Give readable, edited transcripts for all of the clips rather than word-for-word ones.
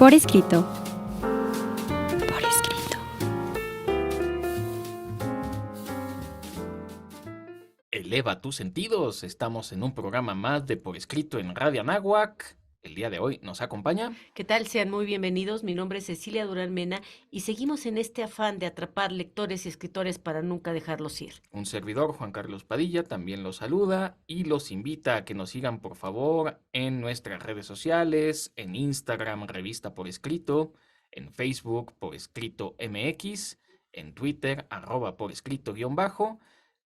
Por escrito. Por escrito. Eleva tus sentidos. Estamos en un programa más de Por Escrito en Radio Anáhuac. El día de hoy nos acompaña ¿Qué tal? Sean muy bienvenidos. Mi nombre es Cecilia Durán Mena y seguimos en este afán de atrapar lectores y escritores para nunca dejarlos ir. un servidor, Juan Carlos Padilla, también los saluda y los invita a que nos sigan por favor en nuestras redes sociales, en Instagram, Revista Por Escrito, en Facebook, Por Escrito MX, en Twitter, @por escrito_.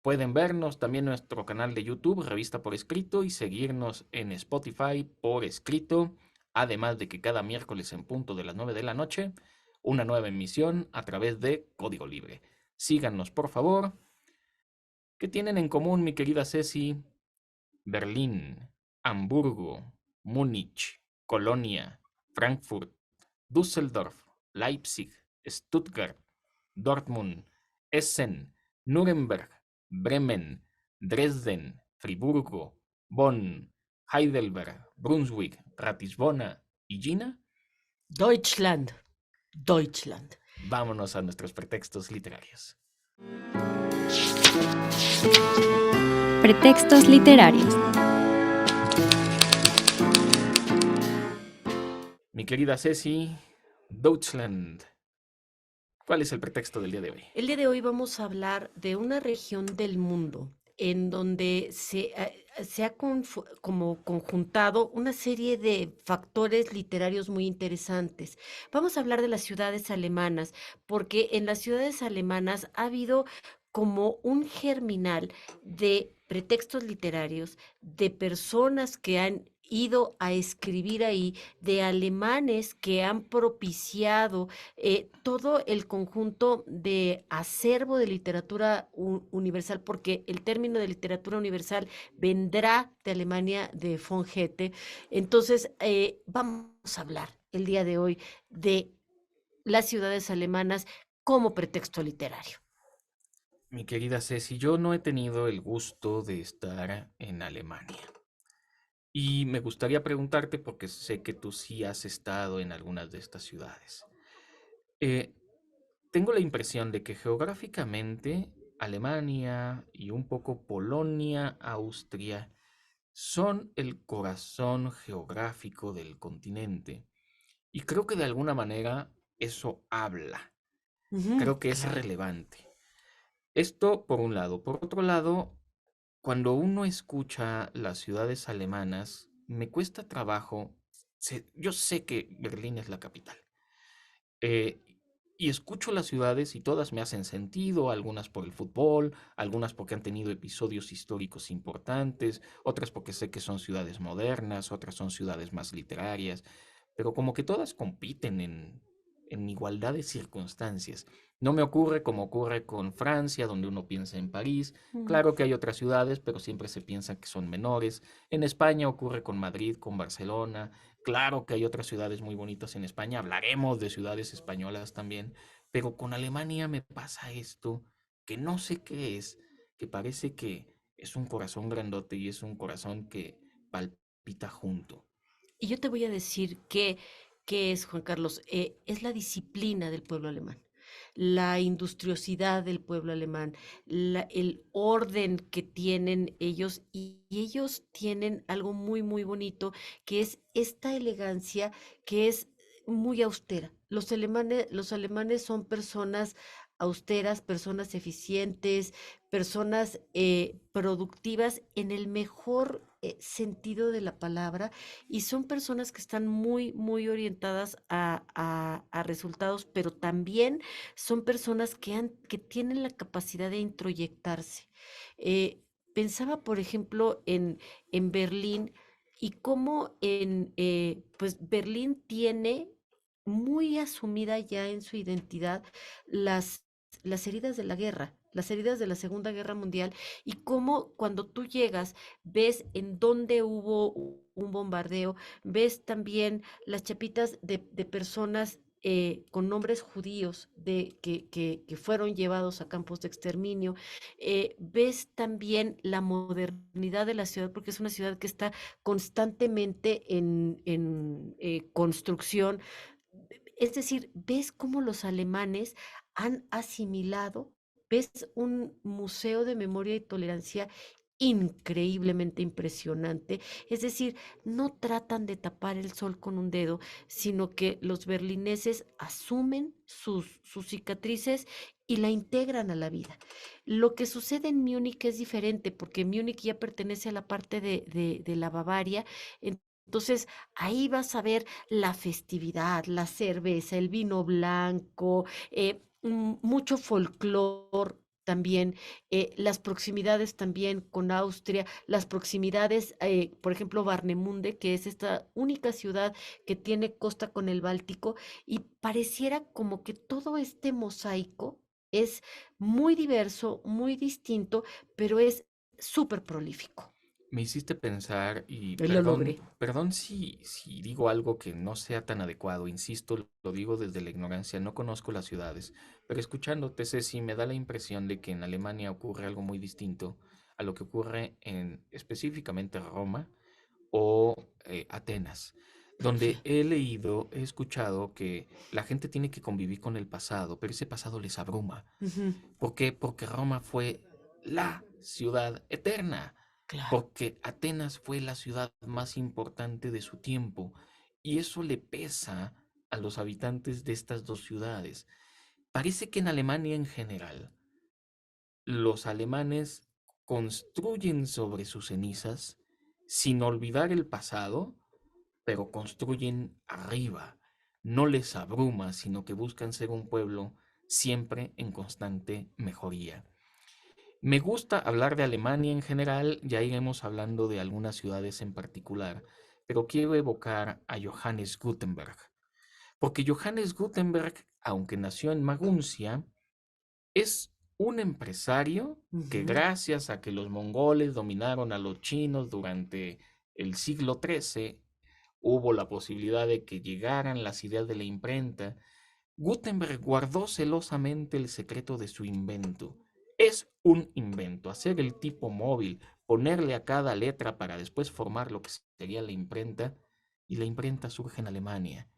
Pueden vernos también en nuestro canal de YouTube, Revista Por Escrito, y seguirnos en Spotify Por Escrito, además de que cada miércoles en punto de las 9 de la noche, una nueva emisión a través de Código Libre. Síganos, por favor. ¿Qué tienen en común, mi querida Ceci? Berlín, Hamburgo, Múnich, Colonia, Frankfurt, Düsseldorf, Leipzig, Stuttgart, Dortmund, Essen, Nuremberg, Bremen, Dresden, Friburgo, Bonn, Heidelberg, Brunswick, Ratisbona y Jena. Deutschland. Deutschland. Vámonos a nuestros pretextos literarios. Pretextos literarios. Mi querida Ceci, Deutschland. ¿Cuál es el pretexto del día de hoy? El día de hoy vamos a hablar de una región del mundo en donde se ha como conjuntado una serie de factores literarios muy interesantes. Vamos a hablar de las ciudades alemanas, porque en las ciudades alemanas ha habido como un germinal de pretextos literarios, de personas que han ido a escribir ahí, de alemanes que han propiciado todo el conjunto de acervo de literatura universal, porque el término de literatura universal vendrá de Alemania, de von Goethe. Entonces, vamos a hablar el día de hoy de las ciudades alemanas como pretexto literario. Mi querida Ceci, yo no he tenido el gusto de estar en Alemania. Y me gustaría preguntarte, porque sé que tú sí has estado en algunas de estas ciudades. Eh, Tengo la impresión de que geográficamente Alemania y un poco Polonia, Austria, son el corazón geográfico del continente. Y creo que de alguna manera eso habla. Creo que es Claro. relevante. Esto por un lado. Por otro lado, cuando uno escucha las ciudades alemanas, me cuesta trabajo. Yo sé que Berlín es la capital. eh, y escucho las ciudades y todas me hacen sentido, algunas por el fútbol, algunas porque han tenido episodios históricos importantes, otras porque sé que son ciudades modernas, otras son ciudades más literarias, pero como que todas compiten en igualdad de circunstancias. No me ocurre como ocurre con Francia, donde uno piensa en París. Mm. Claro que hay otras ciudades, pero siempre se piensa que son menores. En España ocurre con Madrid, con Barcelona. Claro que hay otras ciudades muy bonitas en España, hablaremos de ciudades españolas también, pero con Alemania me pasa esto, que no sé qué es, que parece que es un corazón grandote y es un corazón que palpita junto. Y yo te voy a decir qué es, Juan Carlos, es la disciplina del pueblo alemán, la industriosidad del pueblo alemán, el orden que tienen ellos, y ellos tienen algo muy, muy bonito, que es esta elegancia que es muy austera. Los alemanes son personas austeras, personas eficientes, personas productivas en el mejor sentido de la palabra, y son personas que están muy, muy orientadas a resultados, pero también son personas que tienen la capacidad de introyectarse. Pensaba, por ejemplo, en Berlín, y cómo pues Berlín tiene muy asumida ya en su identidad las, las heridas de la guerra, las heridas de la Segunda Guerra Mundial, y cómo cuando tú llegas ves en dónde hubo un bombardeo, ves también las chapitas de personas con nombres judíos que fueron llevados a campos de exterminio. Ves también la modernidad de la ciudad, porque es una ciudad que está constantemente en construcción, Es decir, ves cómo los alemanes han asimilado, ves un museo de memoria y tolerancia increíblemente impresionante. Es decir, no tratan de tapar el sol con un dedo, sino que los berlineses asumen sus cicatrices y la integran a la vida. Lo que sucede en Múnich es diferente, porque Múnich ya pertenece a la parte de la Bavaria. Entonces, ahí vas a ver la festividad, la cerveza, el vino blanco, mucho folclor también, las proximidades también con Austria, las proximidades, por ejemplo, Warnemünde, que es esta única ciudad que tiene costa con el Báltico, y pareciera como que todo este mosaico es muy diverso, muy distinto, pero es súper prolífico. Me hiciste pensar, y Lo logré. perdón si digo algo que no sea tan adecuado, insisto, lo digo desde la ignorancia, no conozco las ciudades, pero escuchándote, Ceci, me da la impresión de que en Alemania ocurre algo muy distinto a lo que ocurre en específicamente Roma o Atenas, donde he leído, he escuchado que la gente tiene que convivir con el pasado, pero ese pasado les abruma. Ujú, ¿Por qué? Porque Roma fue la ciudad eterna, claro. porque Atenas fue la ciudad más importante de su tiempo, y eso le pesa a los habitantes de estas dos ciudades. Parece que en Alemania en general, los alemanes construyen sobre sus cenizas sin olvidar el pasado, pero construyen arriba. No les abruma, sino que buscan ser un pueblo siempre en constante mejoría. Me gusta hablar de Alemania en general, ya iremos hablando de algunas ciudades en particular, pero quiero evocar a Johannes Gutenberg, porque Johannes Gutenberg, aunque nació en Maguncia, es un empresario que Ujú. gracias a que los mongoles dominaron a los chinos durante el siglo XIII, hubo la posibilidad de que llegaran las ideas de la imprenta. Gutenberg guardó celosamente el secreto de su invento. Es un invento, hacer el tipo móvil, ponerle a cada letra para después formar lo que sería la imprenta, y la imprenta surge en Alemania.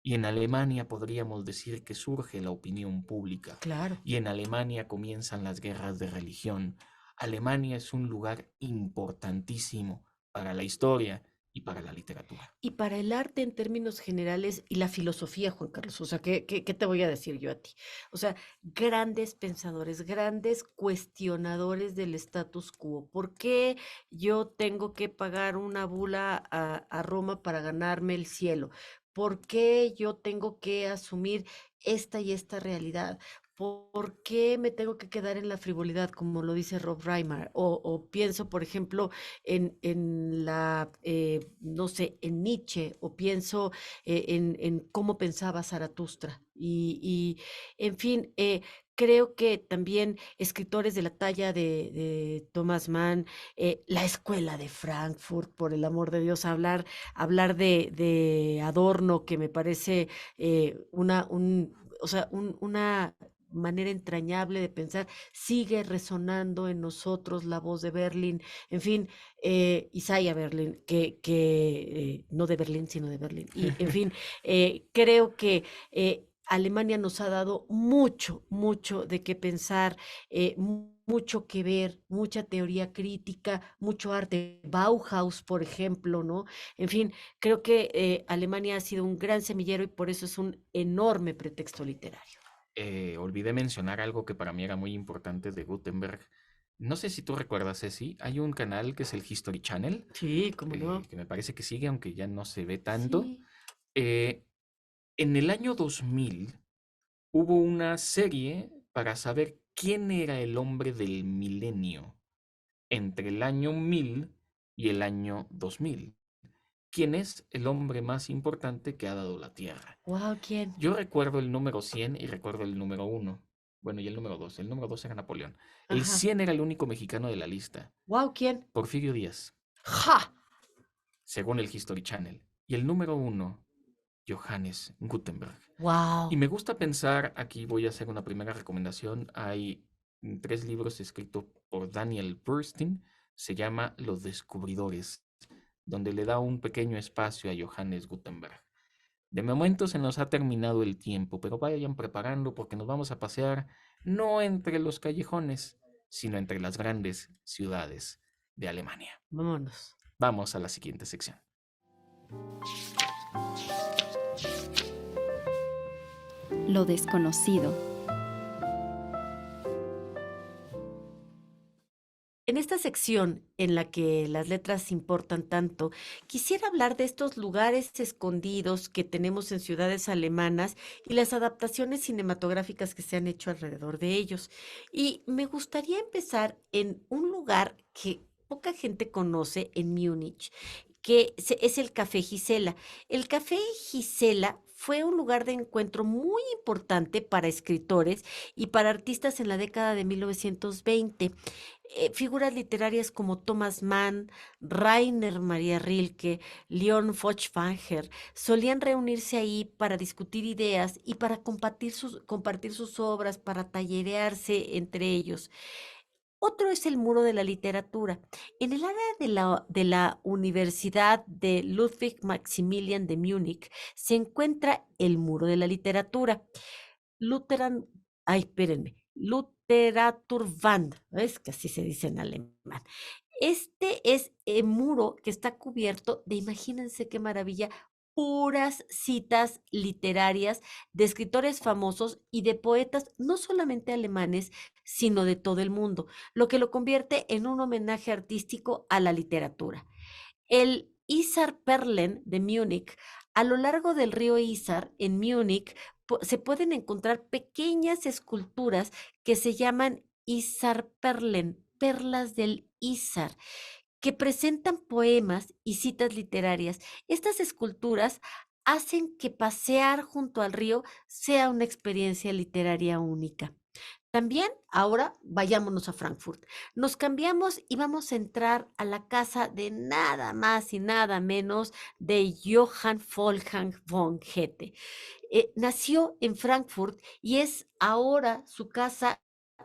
Y en Alemania podríamos decir que surge la opinión pública. Claro. Y en Alemania comienzan las guerras de religión. Alemania es un lugar importantísimo para la historia y para la literatura. Y para el arte en términos generales y la filosofía, Juan Carlos, o sea, ¿qué te voy a decir yo a ti? O sea, grandes pensadores, grandes cuestionadores del status quo. ¿Por qué yo tengo que pagar una bula a Roma para ganarme el cielo? ¿Por qué yo tengo que asumir esta y esta realidad? ¿Por qué me tengo que quedar en la frivolidad, como lo dice Rob Reimer? O pienso, por ejemplo, en la, no sé, en Nietzsche, o pienso en cómo pensaba Zaratustra. En fin, creo que también escritores de la talla de Thomas Mann, la escuela de Frankfurt, por el amor de Dios, hablar de Adorno, que me parece o sea, una manera entrañable de pensar, sigue resonando en nosotros la voz de Berlín. En fin, Isaiah Berlin, no de Berlín, sino de Berlín. Y, en fin, creo que Alemania nos ha dado mucho, mucho de qué pensar, mucho que ver, mucha teoría crítica, mucho arte. Bauhaus, por ejemplo, ¿no? En fin, creo que Alemania ha sido un gran semillero y por eso es un enorme pretexto literario. Olvidé mencionar algo que para mí era muy importante de Gutenberg. No sé si tú recuerdas, Ceci, hay un canal que es el History Channel, Sí, cómo no. que me parece que sigue, aunque ya no se ve tanto. Sí. Eh, en el año 2000 hubo una serie para saber quién era el hombre del milenio entre el año 1000 y el año 2000. ¿Quién es el hombre más importante que ha dado la Tierra? Wow, ¿quién? Yo recuerdo el número 100 y recuerdo el número 1. Bueno, y el número 2. El número 2 era Napoleón. El Ajá. 100 era el único mexicano de la lista. Wow, ¿quién? Porfirio Díaz, ¡Ja! según el History Channel. Y el número 1, Johannes Gutenberg. Y Wow. me gusta pensar, aquí voy a hacer una primera recomendación. Hay 3 libros escritos por Daniel Bernstein. Se llama Los Descubridores, donde le da un pequeño espacio a Johannes Gutenberg. De momento se nos ha terminado el tiempo, pero vayan preparando porque nos vamos a pasear no entre los callejones, sino entre las grandes ciudades de Alemania. Vámonos. Vamos a la siguiente sección. Lo desconocido. En esta sección en la que las letras importan tanto, quisiera hablar de estos lugares escondidos que tenemos en ciudades alemanas y las adaptaciones cinematográficas que se han hecho alrededor de ellos. Y me gustaría empezar en un lugar que poca gente conoce en Múnich, es el Café Gisela. El Café Gisela fue un lugar de encuentro muy importante para escritores y para artistas en la década de 1920. Figuras literarias como Thomas Mann, Rainer Maria Rilke, Leon Feuchtwanger solían reunirse ahí para discutir ideas y para compartir sus obras, para tallerearse entre ellos. Otro es el Muro de la Literatura. En el área de la Universidad de Ludwig Maximilian de Múnich se encuentra el Muro de la Literatura. Lutheran, ay, espérenme, Literaturwand, es que así se dice en alemán. Este es el muro que está cubierto de, imagínense qué maravilla, puras citas literarias de escritores famosos y de poetas, no solamente alemanes, sino de todo el mundo, lo que lo convierte en un homenaje artístico a la literatura. El Isar Perlen de Múnich. A lo largo del río Isar, en Múnich, se pueden encontrar pequeñas esculturas que se llaman Isar Perlen, perlas del Isar, que presentan poemas y citas literarias. Estas esculturas hacen que pasear junto al río sea una experiencia literaria única. También ahora vayámonos a Frankfurt. Nos cambiamos y vamos a entrar a la casa de nada más y nada menos de Johann Wolfgang von Goethe. Nació en Frankfurt y es ahora su casa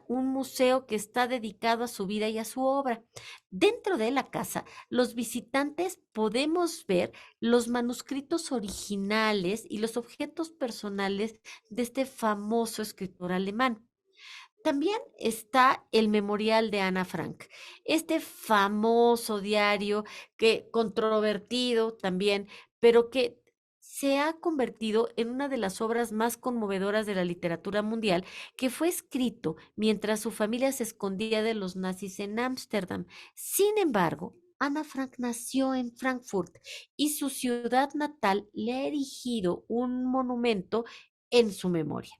un museo que está dedicado a su vida y a su obra. Dentro de la casa, los visitantes podemos ver los manuscritos originales y los objetos personales de este famoso escritor alemán. También está el Memorial de Ana Frank, este famoso diario que controvertido también, pero que se ha convertido en una de las obras más conmovedoras de la literatura mundial, que fue escrito mientras su familia se escondía de los nazis en Ámsterdam. Sin embargo, Ana Frank nació en Frankfurt y su ciudad natal le ha erigido un monumento en su memoria.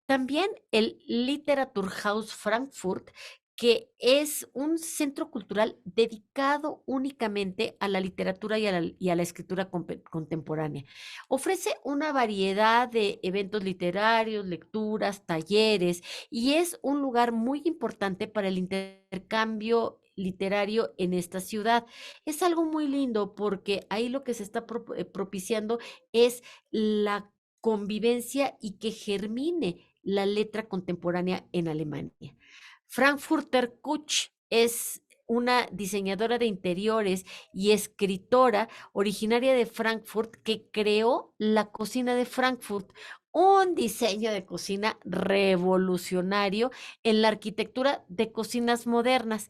También el Literaturhaus Frankfurt, que es un centro cultural dedicado únicamente a la literatura y a la escritura contemporánea. Ofrece una variedad de eventos literarios, lecturas, talleres, y es un lugar muy importante para el intercambio literario en esta ciudad. Es algo muy lindo porque ahí lo que se está propiciando es la convivencia y que germine la letra contemporánea en Alemania. Frankfurter Kutsch es una diseñadora de interiores y escritora originaria de Frankfurt que creó la cocina de Frankfurt, un diseño de cocina revolucionario en la arquitectura de cocinas modernas.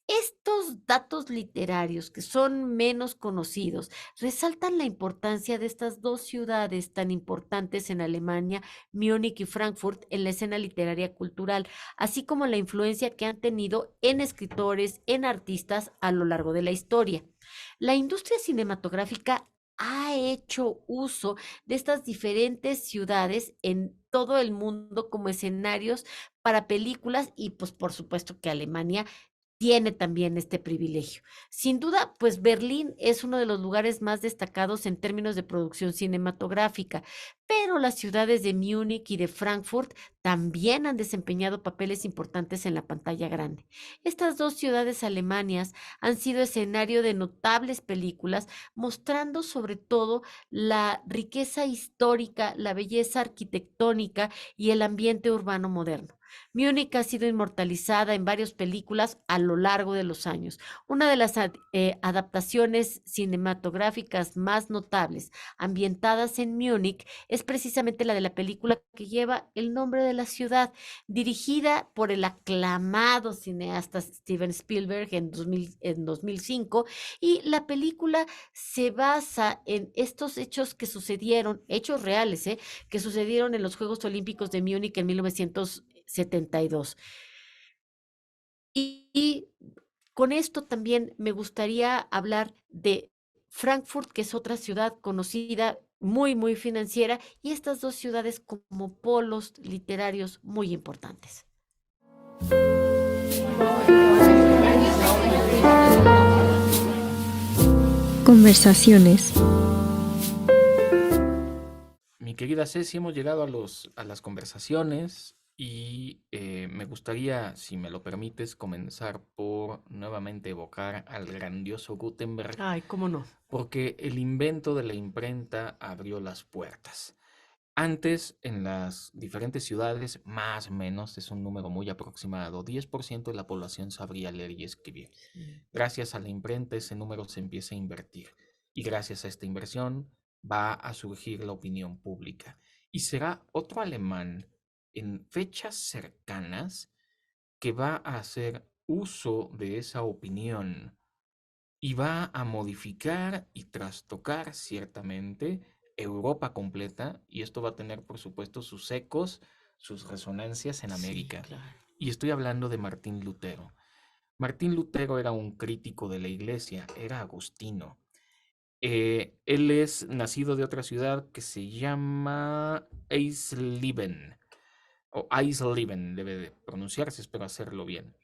Estos datos literarios que son menos conocidos resaltan la importancia de estas dos ciudades tan importantes en Alemania, Múnich y Frankfurt, en la escena literaria cultural, así como la influencia que han tenido en escritores, en artistas a lo largo de la historia. La industria cinematográfica ha hecho uso de estas diferentes ciudades en todo el mundo como escenarios para películas y pues por supuesto que Alemania tiene también este privilegio. Sin duda, pues Berlín es uno de los lugares más destacados en términos de producción cinematográfica, pero las ciudades de Múnich y de Frankfurt también han desempeñado papeles importantes en la pantalla grande. Estas dos ciudades alemanas han sido escenario de notables películas, mostrando sobre todo la riqueza histórica, la belleza arquitectónica y el ambiente urbano moderno. Múnich ha sido inmortalizada en varias películas a lo largo de los años. Una de las adaptaciones cinematográficas más notables ambientadas en Múnich es precisamente la de la película que lleva el nombre de la ciudad, dirigida por el aclamado cineasta Steven Spielberg en 2005, y la película se basa en estos hechos que sucedieron, hechos reales, que sucedieron en los Juegos Olímpicos de Múnich en 1972. Y con esto también me gustaría hablar de Frankfurt, que es otra ciudad conocida, muy, muy financiera, y estas dos ciudades como polos literarios muy importantes. Conversaciones. Mi querida Ceci, hemos llegado a las conversaciones y me gustaría, si me lo permites, comenzar por nuevamente evocar al grandioso Gutenberg, Ay, cómo no. porque el invento de la imprenta abrió las puertas. Antes, en las diferentes ciudades, más o menos, es un número muy aproximado, 10% de la población sabría leer y escribir. Gracias a la imprenta, ese número se empieza a invertir. Y gracias a esta inversión va a surgir la opinión pública. Y será otro alemán en fechas cercanas que va a hacer uso de esa opinión y va a modificar y trastocar ciertamente Europa completa, y esto va a tener, por supuesto, sus ecos, sus resonancias en Sí, América. claro. Y estoy hablando de Martín Lutero. Martín Lutero era un crítico de la iglesia, era agustino. Él es nacido de otra ciudad que se llama Eisleben, o Eisleben debe de pronunciarse, espero hacerlo bien.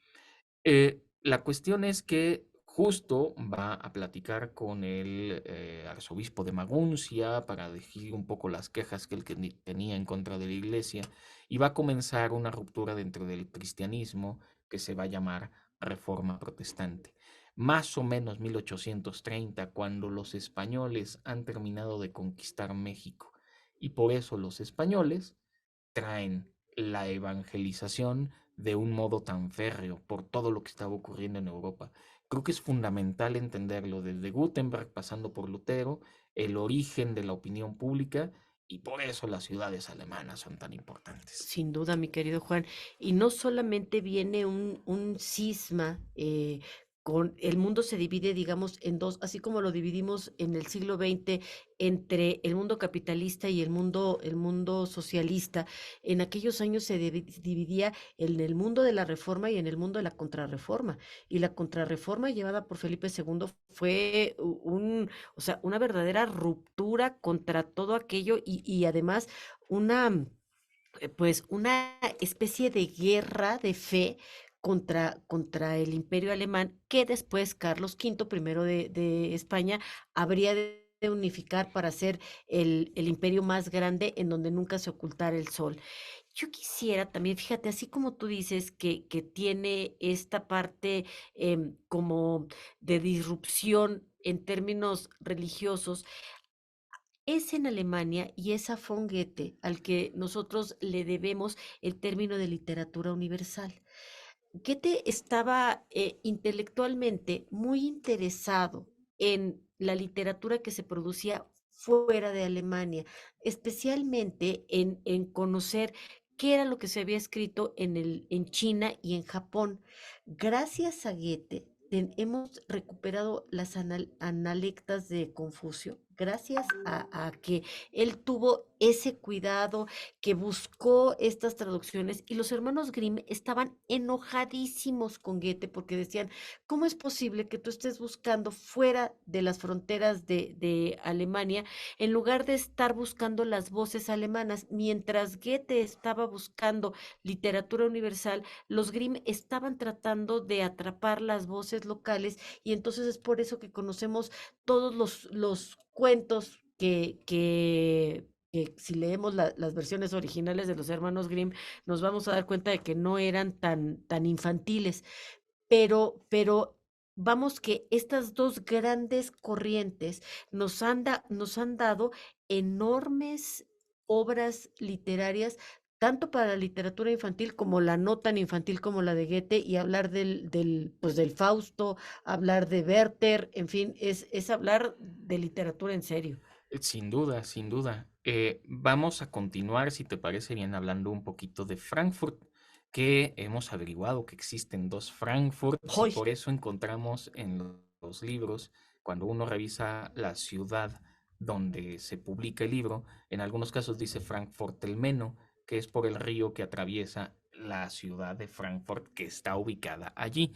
La cuestión es que justo va a platicar con el arzobispo de Maguncia para decir un poco las quejas que él tenía en contra de la iglesia, y va a comenzar una ruptura dentro del cristianismo que se va a llamar Reforma Protestante. Más o menos 1830, cuando los españoles han terminado de conquistar México, y por eso los españoles traen la evangelización de un modo tan férreo por todo lo que estaba ocurriendo en Europa. Creo que es fundamental entenderlo desde Gutenberg, pasando por Lutero, el origen de la opinión pública, y por eso las ciudades alemanas son tan importantes. Sin duda, mi querido Juan. Y no solamente viene un cisma, con el mundo se divide, digamos, en dos, así como lo dividimos en el siglo XX entre el mundo capitalista y el mundo socialista. En aquellos años se dividía en el mundo de la reforma y en el mundo de la contrarreforma. Y la contrarreforma llevada por Felipe II fue o sea, una verdadera ruptura contra todo aquello y además una pues una especie de guerra de fe contra el imperio alemán que después Carlos V, primero de España, habría de unificar para ser el imperio más grande en donde nunca se ocultara el sol. Yo quisiera también, fíjate, así como tú dices que tiene esta parte como de disrupción en términos religiosos, es en Alemania y es a von Goethe al que nosotros le debemos el término de literatura universal. Goethe estaba intelectualmente muy interesado en la literatura que se producía fuera de Alemania, especialmente en conocer qué era lo que se había escrito en China y en Japón. Gracias a Goethe hemos recuperado las analectas de Confucio, gracias a que él tuvo ese cuidado, que buscó estas traducciones, y los hermanos Grimm estaban enojadísimos con Goethe porque decían, ¿cómo es posible que tú estés buscando fuera de las fronteras de Alemania en lugar de estar buscando las voces alemanas? Mientras Goethe estaba buscando literatura universal, los Grimm estaban tratando de atrapar las voces locales, y entonces es por eso que conocemos todos los cuentos que si leemos las versiones originales de los hermanos Grimm, nos vamos a dar cuenta de que no eran tan infantiles, pero vamos que estas dos grandes corrientes nos han dado enormes obras literarias, tanto para la literatura infantil como la no tan infantil como la de Goethe, y hablar pues del Fausto, hablar de Werther, en fin, es hablar de literatura en serio. Sin duda, sin duda. Vamos a continuar, si te parece bien, hablando un poquito de Frankfurt, que hemos averiguado que existen dos Frankfurts y ¡Hoy! por eso encontramos en los libros, cuando uno revisa la ciudad donde se publica el libro, en algunos casos dice Frankfurt el Meno, que es por el río que atraviesa la ciudad de Frankfurt que está ubicada allí,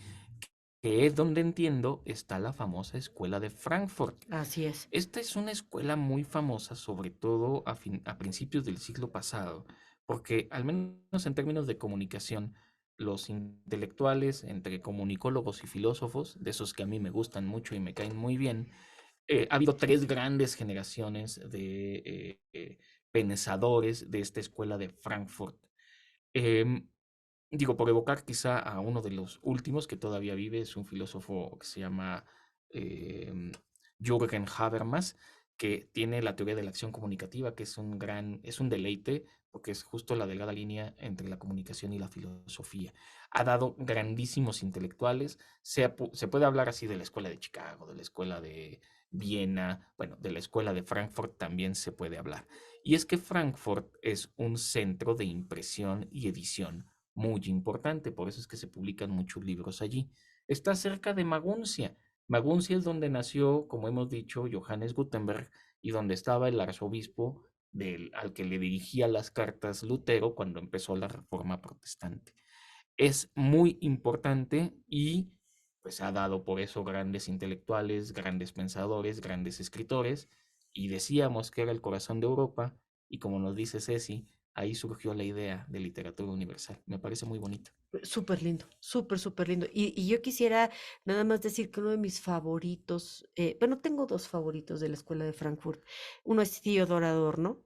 que es donde entiendo está la famosa escuela de Frankfurt. Así es. Esta es una escuela muy famosa, sobre todo a principios del siglo pasado, porque al menos en términos de comunicación, los intelectuales, entre comunicólogos y filósofos, de esos que a mí me gustan mucho y me caen muy bien, ha habido tres grandes generaciones de pensadores de esta escuela de Frankfurt. Em, Digo, por evocar quizá a uno de los últimos que todavía vive, es un filósofo que se llama em, Jürgen Habermas, que tiene la teoría de la acción comunicativa, que es un deleite, porque es justo la delgada línea entre la comunicación y la filosofía. Ha dado grandísimos intelectuales, se puede hablar así de la escuela de Chicago, de la escuela de Viena, bueno, de la escuela de Frankfurt también se puede hablar. Y es que Frankfurt es un centro de impresión y edición muy importante, por eso es que se publican muchos libros allí. Está cerca de Maguncia. Maguncia es donde nació, como hemos dicho, Johannes Gutenberg y donde estaba el arzobispo al que le dirigía las cartas Lutero cuando empezó la Reforma Protestante. Es muy importante y pues ha dado por eso grandes intelectuales, grandes pensadores, grandes escritores, y decíamos que era el corazón de Europa, y como nos dice Ceci, ahí surgió la idea de literatura universal. Me parece muy bonito. Súper lindo, súper, súper lindo. Y yo quisiera nada más decir que uno de mis favoritos, bueno, tengo dos favoritos de la Escuela de Frankfurt. Uno es Theodor Adorno,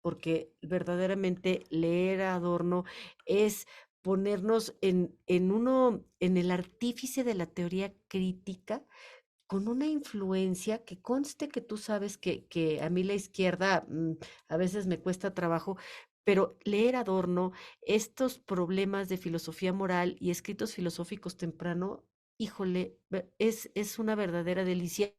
porque verdaderamente leer a Adorno es ponernos en el artífice de la teoría crítica, con una influencia que conste que tú sabes que a mí la izquierda a veces me cuesta trabajo, pero leer Adorno, estos problemas de filosofía moral y escritos filosóficos temprano, híjole, es una verdadera delicia.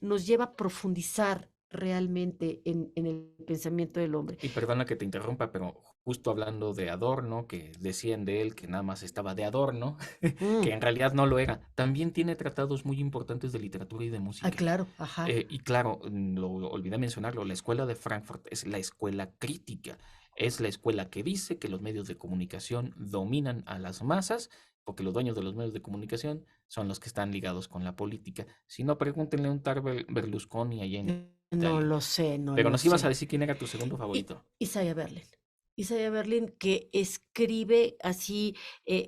Nos lleva a profundizar realmente en el pensamiento del hombre. Y perdona que te interrumpa, pero justo hablando de Adorno, que decían de él que nada más estaba de adorno, que Mm, en realidad no lo era, también tiene tratados muy importantes de literatura y de música. claro, ajá. Y claro, lo olvidé mencionarlo, la escuela de Frankfurt es la escuela crítica, es la escuela que dice que los medios de comunicación dominan a las masas, porque los dueños de los medios de comunicación son los que están ligados con la política. Si no, pregúntenle a un tal Berlusconi allá en No Italia. lo sé, no Pero lo nos ibas a sé. decir quién era tu segundo favorito. Isaiah Berlin. Isaiah Berlin, que escribe así,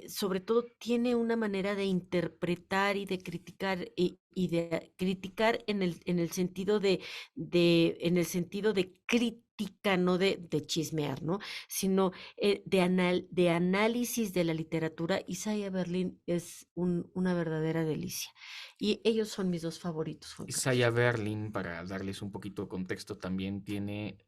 sobre todo tiene una manera de interpretar y de criticar, y de criticar en el sentido en el sentido de crítica, no de chismear, ¿no? Sino de análisis de la literatura. Isaiah Berlin es una verdadera delicia. Y ellos son mis dos favoritos, Juan Isaiah Carlos. Berlin, para darles un poquito de contexto, también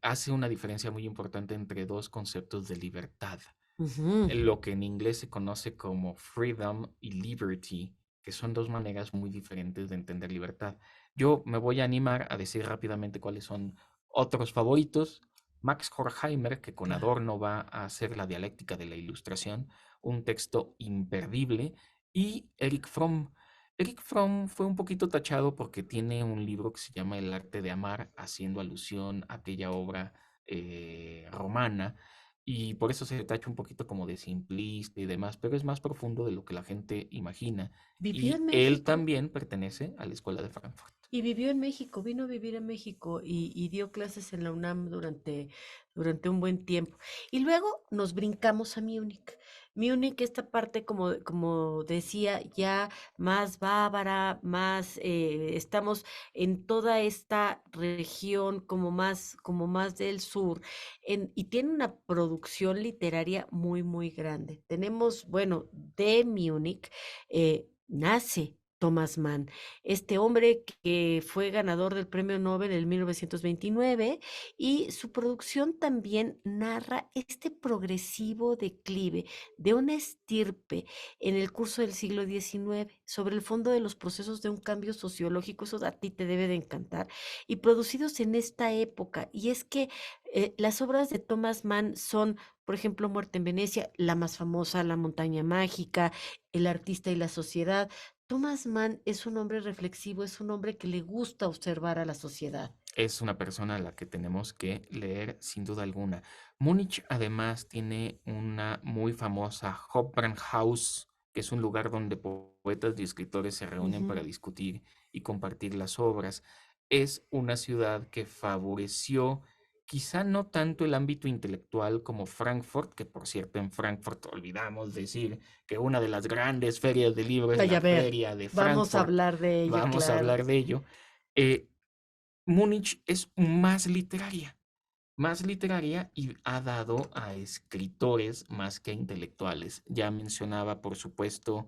hace una diferencia muy importante entre dos conceptos de libertad. Ujú. Lo que en inglés se conoce como freedom y liberty, que son dos maneras muy diferentes de entender libertad. Yo me voy a animar a decir rápidamente cuáles son otros favoritos. Max Horkheimer, que con Claro. Adorno va a hacer la dialéctica de la ilustración, un texto imperdible, y Eric Fromm. Eric Fromm fue un poquito tachado porque tiene un libro que se llama El arte de amar, haciendo alusión a aquella obra romana, y por eso se tacha un poquito como de simplista y demás, pero es más profundo de lo que la gente imagina. Vivió en Y él México. también pertenece a la escuela de Frankfurt. Y vivió en México, vino a vivir a México y dio clases en la UNAM durante un buen tiempo. Y luego nos brincamos a Múnich. Múnich, esta parte, como decía, ya más bávara, más, estamos en toda esta región como más del sur, y tiene una producción literaria muy, muy grande. Tenemos, bueno, de Múnich nace Thomas Mann, este hombre que fue ganador del Premio Nobel en 1929, y su producción también narra este progresivo declive de una estirpe en el curso del siglo XIX sobre el fondo de los procesos de un cambio sociológico. Eso a ti te debe de encantar, y producidos en esta época. Y es que las obras de Thomas Mann son, por ejemplo, Muerte en Venecia, la más famosa, La montaña mágica, El artista y la sociedad. Thomas Mann es un hombre reflexivo, es un hombre que le gusta observar a la sociedad. Es una persona a la que tenemos que leer sin duda alguna. Múnich además tiene una muy famosa Hofbrandhaus, que es un lugar donde poetas y escritores se reúnen para Ujú. discutir y compartir las obras. Es una ciudad que favoreció quizá no tanto el ámbito intelectual como Frankfurt, que por cierto en Frankfurt olvidamos decir que una de las grandes ferias de libro es Ay, la a ver, feria de vamos a Frankfurt. hablar de ella, Vamos a claro. hablar de ello. Eh, Múnich es más literaria y ha dado a escritores más que a intelectuales. Ya mencionaba, por supuesto,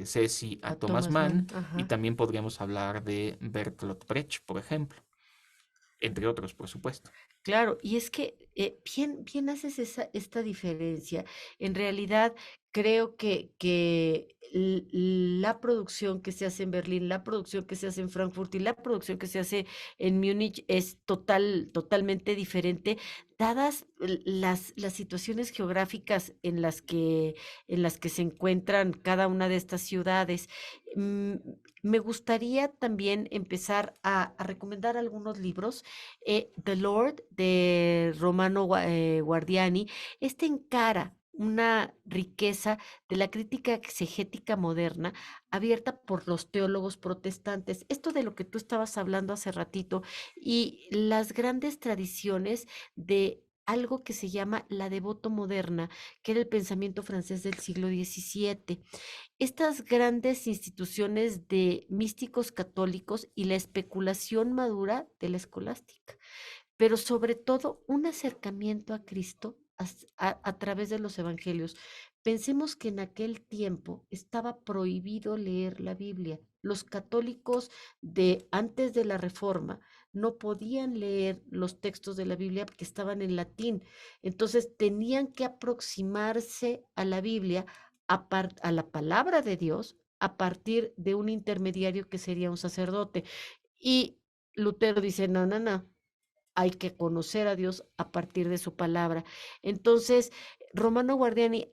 Ceci a A Thomas Thomas Mann, Mann y ajá. también podríamos hablar de Bertolt Brecht, por ejemplo, entre otros, por supuesto. Claro, y es que bien haces esta diferencia. En realidad, creo que la producción que se hace en Berlín, la producción que se hace en Frankfurt y la producción que se hace en Múnich es totalmente diferente, dadas las situaciones geográficas en las que se encuentran cada una de estas ciudades. Mm, Me gustaría también empezar a recomendar algunos libros. The Lord de Guardiani, este encara una riqueza de la crítica exegética moderna abierta por los teólogos protestantes. Esto de lo que tú estabas hablando hace ratito, y las grandes tradiciones de algo que se llama la devoto moderna, que era el pensamiento francés del siglo XVII. Estas grandes instituciones de místicos católicos y la especulación madura de la escolástica, pero sobre todo un acercamiento a Cristo a través de los evangelios. Pensemos que en aquel tiempo estaba prohibido leer la Biblia. Los católicos de antes de la Reforma no podían leer los textos de la Biblia porque estaban en latín. Entonces tenían que aproximarse a la Biblia, a la palabra de Dios, a partir de un intermediario que sería un sacerdote. Y Lutero dice, no, no, no, hay que conocer a Dios a partir de su palabra. Entonces, Romano Guardiani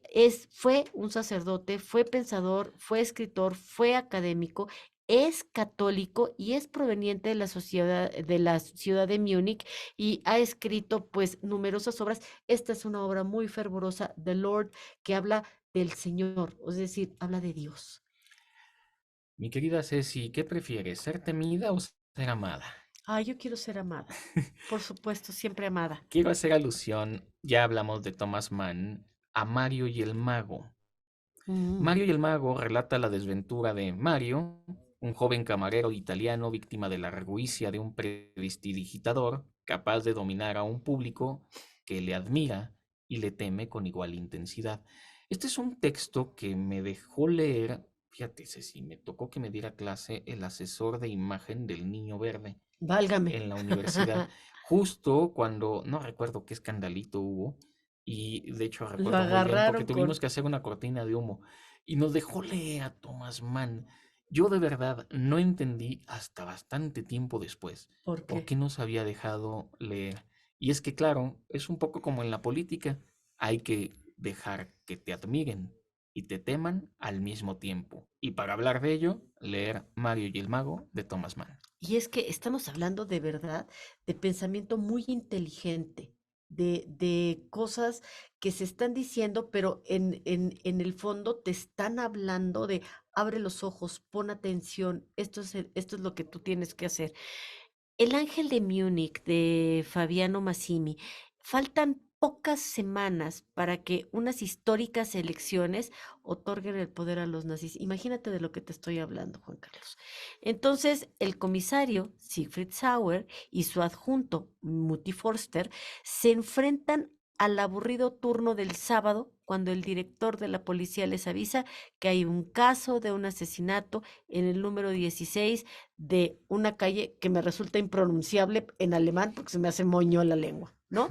fue un sacerdote, fue pensador, fue escritor, fue académico, es católico y es proveniente de la ciudad de Múnich, y ha escrito pues numerosas obras. Esta es una obra muy fervorosa, The Lord, que habla del Señor, es decir, habla de Dios. Mi querida Ceci, ¿qué prefieres, ser temida o ser amada? Ah, yo quiero ser amada. Por supuesto, siempre amada. Quiero hacer alusión, ya hablamos de Thomas Mann, a Mario y el Mago. Mm. Mario y el Mago relata la desventura de Mario, un joven camarero italiano víctima de la arguicia de un prestidigitador, capaz de dominar a un público que le admira y le teme con igual intensidad. Este es un texto que me dejó leer, fíjate, Ceci, me tocó que me diera clase el asesor de imagen del Niño Verde Válgame. en la universidad, justo cuando, no recuerdo qué escandalito hubo, y de hecho Lo recuerdo muy bien porque agarraron tuvimos con... que hacer una cortina de humo y nos dejó leer a Thomas Mann. Yo de verdad no entendí hasta bastante tiempo después ¿Por por qué? qué nos había dejado leer. Y es que, claro, es un poco como en la política, hay que dejar que te admiren y te teman al mismo tiempo. Y para hablar de ello, leer Mario y el Mago de Thomas Mann. Y es que estamos hablando de verdad de pensamiento muy inteligente, de cosas que se están diciendo, pero en el fondo te están hablando de abre los ojos, pon atención, esto es lo que tú tienes que hacer. El Ángel de Múnich de Fabiano Massimi. Faltan pocas semanas para que unas históricas elecciones otorguen el poder a los nazis. Imagínate de lo que te estoy hablando, Juan Carlos. Entonces, el comisario Siegfried Sauer y su adjunto Mutti Forster se enfrentan al aburrido turno del sábado, cuando el director de la policía les avisa que hay un caso de un asesinato en el número 16 de una calle que me resulta impronunciable en alemán porque se me hace moño la lengua, ¿no?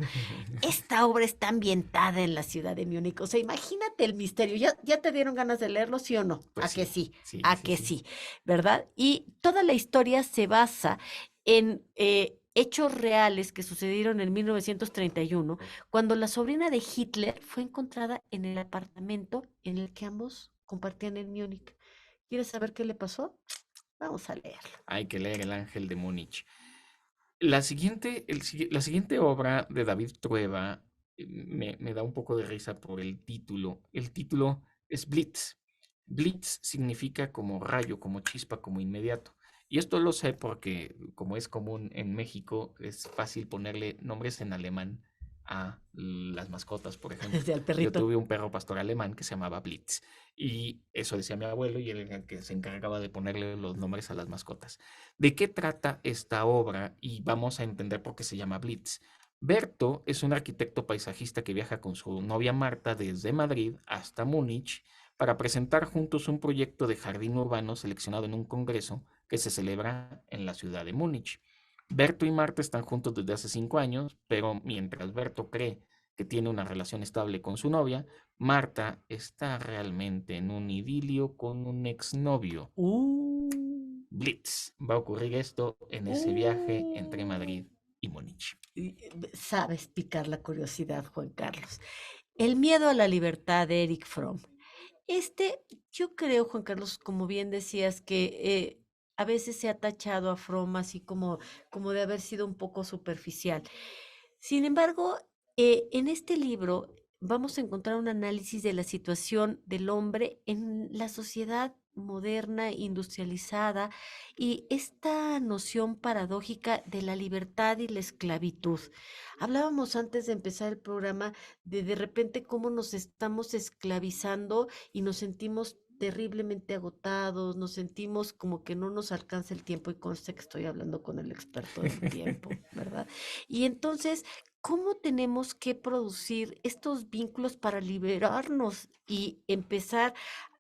Esta obra está ambientada en la ciudad de Múnich. O sea, imagínate el misterio. ¿Ya te dieron ganas de leerlo, sí o no? Pues ¿A que sí, sí? sí, ¿A sí, que sí. sí? ¿Verdad? Y toda la historia se basa en hechos reales que sucedieron en 1931, cuando la sobrina de Hitler fue encontrada en el apartamento en el que ambos compartían en Múnich. ¿Quieres saber qué le pasó? Vamos a leerlo. Hay que leer El Ángel de Múnich. La siguiente obra de David Trueba me da un poco de risa por el título. El título es Blitz. Blitz significa como rayo, como chispa, como inmediato. Y esto lo sé porque, como es común en México, es fácil ponerle nombres en alemán a las mascotas, por ejemplo. Desde al Yo perrito. tuve un perro pastor alemán que se llamaba Blitz. Y eso decía mi abuelo y él era el que se encargaba de ponerle los nombres a las mascotas. ¿De qué trata esta obra? Y vamos a entender por qué se llama Blitz. Berto es un arquitecto paisajista que viaja con su novia Marta desde Madrid hasta Múnich para presentar juntos un proyecto de jardín urbano seleccionado en un congreso que se celebra en la ciudad de Múnich. Berto y Marta están juntos desde hace 5 años, pero mientras Berto cree que tiene una relación estable con su novia, Marta está realmente en un idilio con un exnovio. Uh, Blitz. Va a ocurrir esto en ese viaje entre uh. Madrid y Múnich. Sabes picar la curiosidad, Juan Carlos. El miedo a la libertad de Eric Fromm. Yo creo, Juan Carlos, como bien decías, que a veces se ha tachado a Fromm así como de haber sido un poco superficial. Sin embargo, en este libro vamos a encontrar un análisis de la situación del hombre en la sociedad moderna, industrializada, y esta noción paradójica de la libertad y la esclavitud. Hablábamos antes de empezar el programa de repente cómo nos estamos esclavizando y nos sentimos terriblemente agotados, nos sentimos como que no nos alcanza el tiempo, y consta que estoy hablando con el experto del tiempo, ¿verdad? Y entonces, ¿cómo tenemos que producir estos vínculos para liberarnos y empezar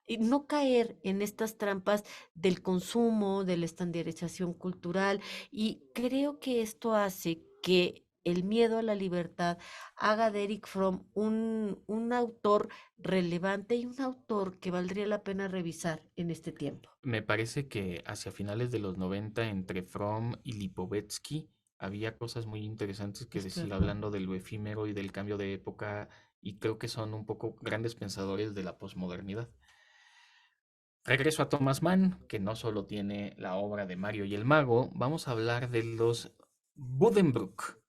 y no caer en estas trampas del consumo, de la estandarización cultural? Y creo que esto hace que el miedo a la libertad haga de Eric Fromm un autor relevante y un autor que valdría la pena revisar en este tiempo. Me parece que hacia finales de los 90, entre Fromm y Lipovetsky, había cosas muy interesantes que Estoy de decir acuerdo. hablando de lo efímero y del cambio de época, y creo que son un poco grandes pensadores de la posmodernidad. Regreso a Thomas Mann, que no solo tiene la obra de Mario y el Mago, vamos a hablar de los Buddenbrook.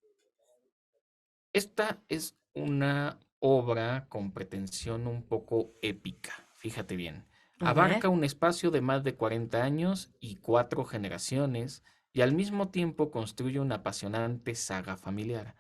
Esta es una obra con pretensión un poco épica, fíjate bien. A ver. Abarca un espacio de más de 40 años y 4 generaciones, y al mismo tiempo construye una apasionante saga familiar.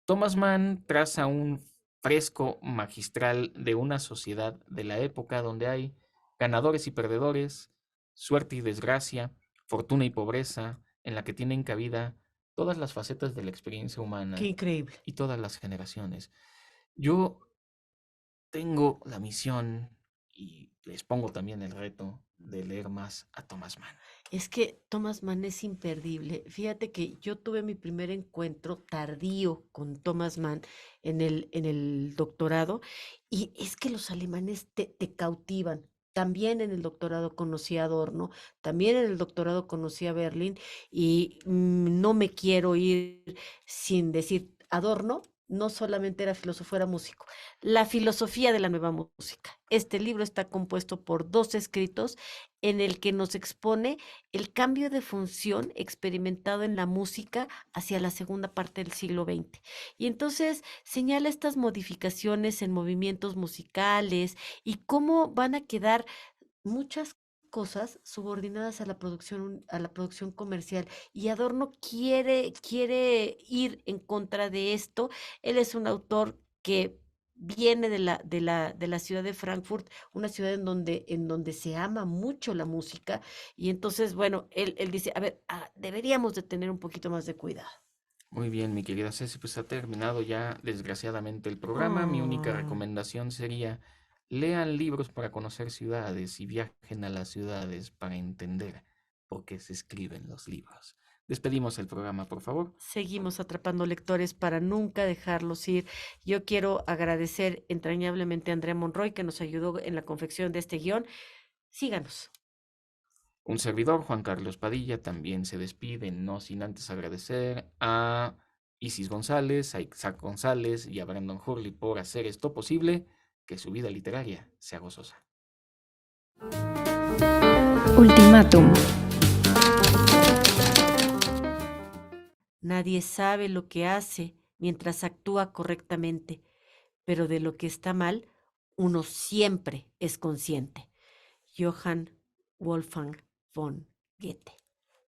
Thomas Mann traza un fresco magistral de una sociedad de la época donde hay ganadores y perdedores, suerte y desgracia, fortuna y pobreza, en la que tienen cabida todas las facetas de la experiencia Qué humana increíble. y todas las generaciones. Yo tengo la misión y les pongo también el reto de leer más a Thomas Mann. Es que Thomas Mann es imperdible. Fíjate que yo tuve mi primer encuentro tardío con Thomas Mann en el doctorado, y es que los alemanes te cautivan. También en el doctorado conocí a Adorno, también en el doctorado conocí a Berlín, y no me quiero ir sin decir Adorno. No solamente era filósofo, era músico. La filosofía de la nueva música. Este libro está compuesto por 2 escritos en el que nos expone el cambio de función experimentado en la música hacia la segunda parte del siglo XX. Y entonces señala estas modificaciones en movimientos musicales y cómo van a quedar muchas cosas subordinadas a la producción comercial. Y Adorno quiere ir en contra de esto. Él es un autor que viene de la ciudad de Frankfurt, una ciudad en donde se ama mucho la música. Y entonces, bueno, él dice, a ver, deberíamos de tener un poquito más de cuidado. Muy bien, mi querida Ceci, pues ha terminado ya desgraciadamente el programa. Mi única Oh, recomendación sería lean libros para conocer ciudades y viajen a las ciudades para entender por qué se escriben los libros. Despedimos el programa, por favor. seguimos atrapando lectores para nunca dejarlos ir. Yo quiero agradecer entrañablemente a Andrea Monroy que nos ayudó en la confección de este guión. Síganos. Un servidor, Juan Carlos Padilla, también se despide, no sin antes agradecer a Isis González, a Isaac González y a Brandon Hurley por hacer esto posible, que su vida literaria sea gozosa. Ultimátum. Nadie sabe lo que hace mientras actúa correctamente, pero de lo que está mal, uno siempre es consciente. Johann Wolfgang von Goethe.